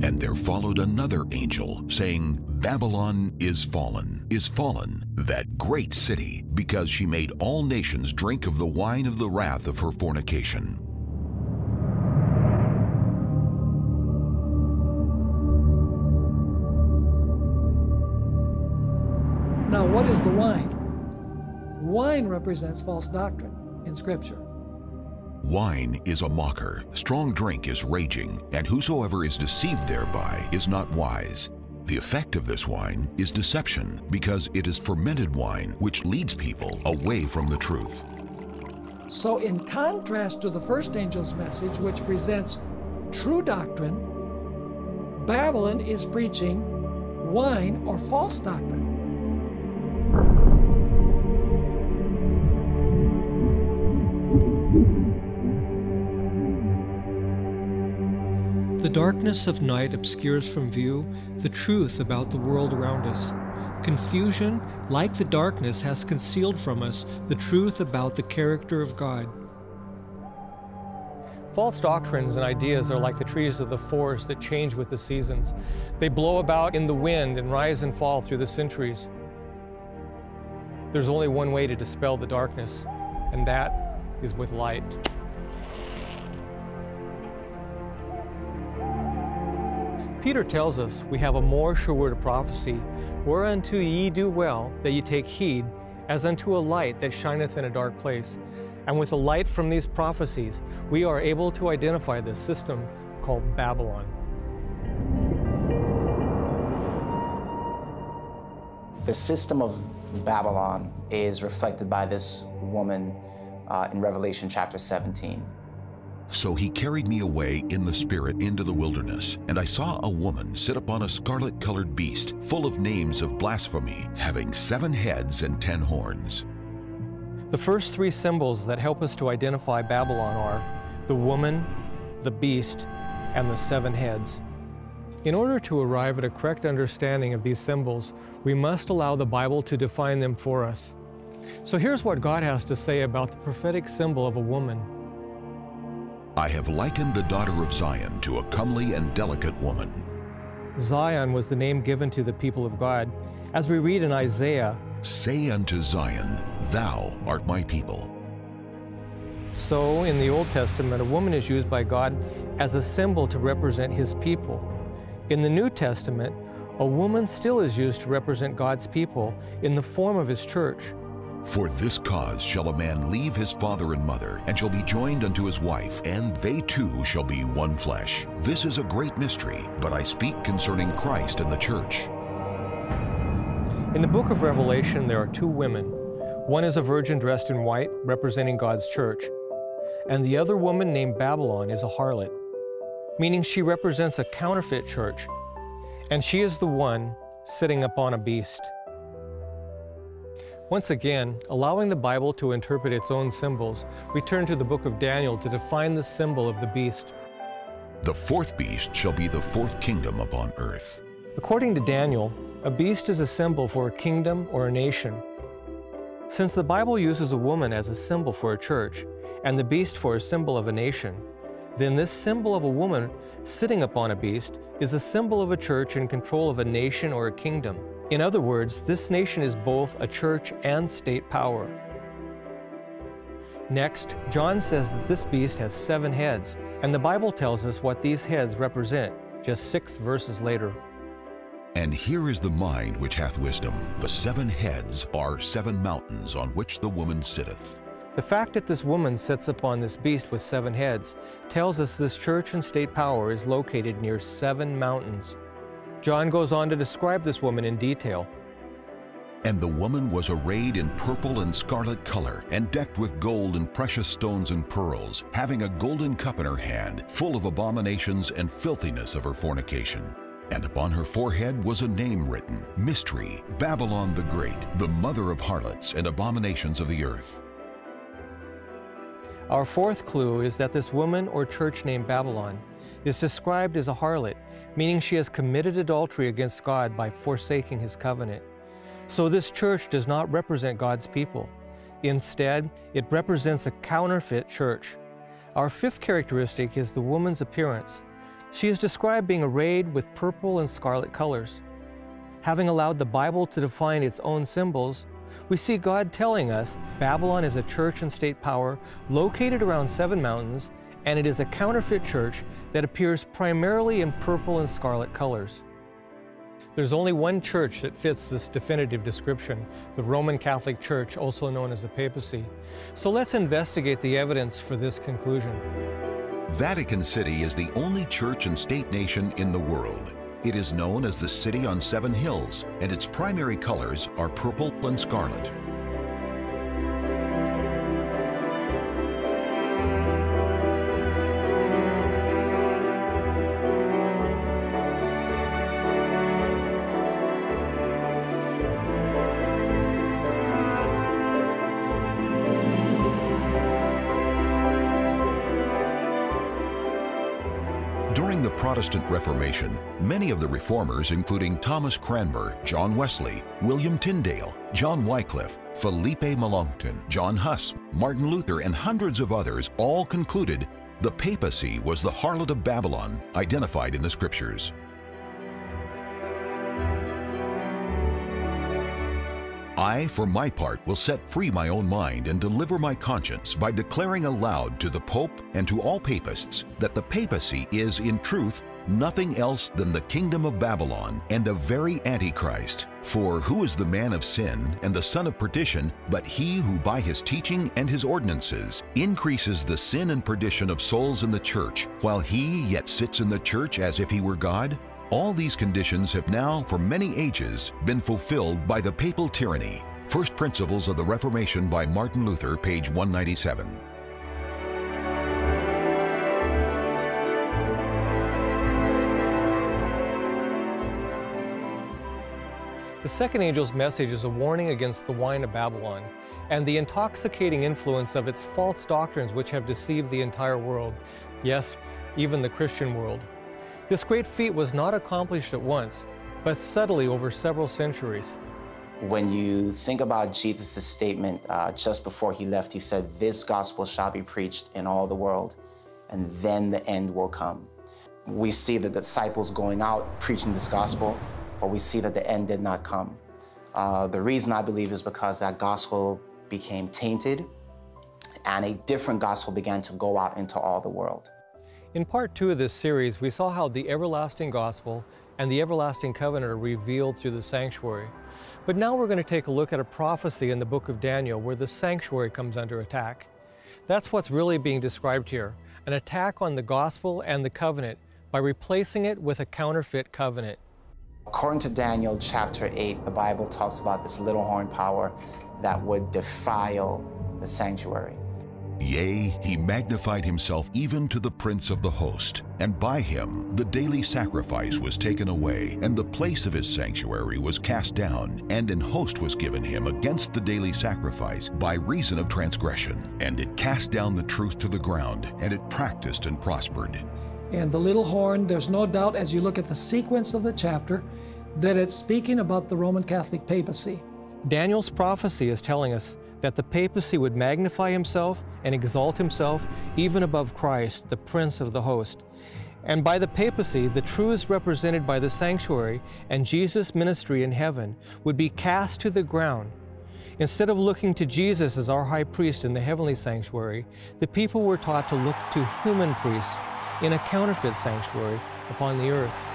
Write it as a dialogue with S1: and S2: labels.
S1: And there followed another angel, saying, Babylon is fallen, that great city, because she made all nations drink of the wine of the wrath of her fornication.
S2: Now, what is the wine? Wine represents false doctrine in Scripture.
S1: Wine is a mocker, strong drink is raging, and whosoever is deceived thereby is not wise. The effect of this wine is deception, because it is fermented wine, which leads people away from the truth.
S2: So in contrast to the first angel's message, which presents true doctrine, Babylon is preaching wine or false doctrine.
S3: The darkness of night obscures from view the truth about the world around us. Confusion, like the darkness, has concealed from us the truth about the character of God.
S4: False doctrines and ideas are like the trees of the forest that change with the seasons. They blow about in the wind and rise and fall through the centuries. There's only one way to dispel the darkness, and that is with light. Peter tells us we have a more sure word of prophecy, whereunto ye do well that ye take heed, as unto a light that shineth in a dark place. And with the light from these prophecies, we are able to identify this system called Babylon.
S5: The system of Babylon is reflected by this woman in Revelation chapter 17.
S1: So he carried me away in the Spirit into the wilderness, and I saw a woman sit upon a scarlet-colored beast, full of names of blasphemy, having 7 heads and 10 horns.
S4: The first 3 symbols that help us to identify Babylon are the woman, the beast, and the 7 heads. In order to arrive at a correct understanding of these symbols, we must allow the Bible to define them for us. So here's what God has to say about the prophetic symbol of a woman.
S1: I have likened the daughter of Zion to a comely and delicate woman.
S4: Zion was the name given to the people of God. As we read in Isaiah,
S1: Say unto Zion, Thou art my people.
S4: So in the Old Testament, a woman is used by God as a symbol to represent His people. In the New Testament, a woman still is used to represent God's people in the form of His church.
S1: For this cause shall a man leave his father and mother, and shall be joined unto his wife, and they two shall be one flesh. This is a great mystery, but I speak concerning Christ and the church.
S4: In the book of Revelation, there are 2 women. One is a virgin dressed in white, representing God's church, and the other woman named Babylon is a harlot, meaning she represents a counterfeit church, and she is the one sitting upon a beast. Once again, allowing the Bible to interpret its own symbols, we turn to the book of Daniel to define the symbol of the beast.
S1: The 4th beast shall be the 4th kingdom upon earth.
S4: According to Daniel, a beast is a symbol for a kingdom or a nation. Since the Bible uses a woman as a symbol for a church, and the beast for a symbol of a nation, then this symbol of a woman sitting upon a beast is a symbol of a church in control of a nation or a kingdom. In other words, this nation is both a church and state power. Next, John says that this beast has 7 heads, and the Bible tells us what these heads represent, just 6 verses later.
S1: And here is the mind which hath wisdom. The 7 heads are 7 mountains on which the woman sitteth.
S4: The fact that this woman sits upon this beast with 7 heads tells us this church and state power is located near 7 mountains. John goes on to describe this woman in detail.
S1: And the woman was arrayed in purple and scarlet color, and decked with gold and precious stones and pearls, having a golden cup in her hand, full of abominations and filthiness of her fornication. And upon her forehead was a name written, Mystery, Babylon the Great, the mother of harlots and abominations of the earth.
S4: Our 4th clue is that this woman or church named Babylon is described as a harlot, meaning she has committed adultery against God by forsaking His covenant. So this church does not represent God's people. Instead, it represents a counterfeit church. Our 5th characteristic is the woman's appearance. She is described being arrayed with purple and scarlet colors. Having allowed the Bible to define its own symbols, we see God telling us Babylon is a church and state power located around 7 mountains, and it is a counterfeit church that appears primarily in purple and scarlet colors. There's only one church that fits this definitive description, the Roman Catholic Church, also known as the papacy. So let's investigate the evidence for this conclusion.
S1: Vatican City is the only church and state nation in the world. It is known as the City on 7 Hills, and its primary colors are purple and scarlet. During the Protestant Reformation, many of the reformers, including Thomas Cranmer, John Wesley, William Tyndale, John Wycliffe, Felipe Melanchthon, John Huss, Martin Luther, and hundreds of others all concluded the papacy was the harlot of Babylon, identified in the Scriptures. I, for my part, will set free my own mind and deliver my conscience by declaring aloud to the Pope and to all papists that the papacy is, in truth, nothing else than the kingdom of Babylon and a very Antichrist. For who is the man of sin and the son of perdition but he who by his teaching and his ordinances increases the sin and perdition of souls in the church, while he yet sits in the church as if he were God? All these conditions have now, for many ages, been fulfilled by the papal tyranny. First Principles of the Reformation by Martin Luther, page 197.
S4: The second angel's message is a warning against the wine of Babylon and the intoxicating influence of its false doctrines which have deceived the entire world. Yes, even the Christian world. This great feat was not accomplished at once, but subtly over several centuries.
S5: When you think about Jesus' statement just before he left, he said, "This gospel shall be preached in all the world, and then the end will come." We see the disciples going out preaching this gospel, but we see that the end did not come. The reason I believe is because that gospel became tainted, and a different gospel began to go out into all the world.
S4: In part 2 of this series, we saw how the everlasting gospel and the everlasting covenant are revealed through the sanctuary. But now we're going to take a look at a prophecy in the book of Daniel where the sanctuary comes under attack. That's what's really being described here, an attack on the gospel and the covenant by replacing it with a counterfeit covenant.
S5: According to Daniel chapter 8, the Bible talks about this little horn power that would defile the sanctuary.
S1: Yea, he magnified himself even to the prince of the host, and by him the daily sacrifice was taken away, and the place of his sanctuary was cast down, and an host was given him against the daily sacrifice by reason of transgression. And it cast down the truth to the ground, and it practiced and prospered.
S2: And the little horn, there's no doubt as you look at the sequence of the chapter that it's speaking about the Roman Catholic papacy.
S4: Daniel's prophecy is telling us that the papacy would magnify himself and exalt himself even above Christ, the Prince of the host. And by the papacy, the truths represented by the sanctuary and Jesus' ministry in heaven would be cast to the ground. Instead of looking to Jesus as our high priest in the heavenly sanctuary, the people were taught to look to human priests in a counterfeit sanctuary upon the earth.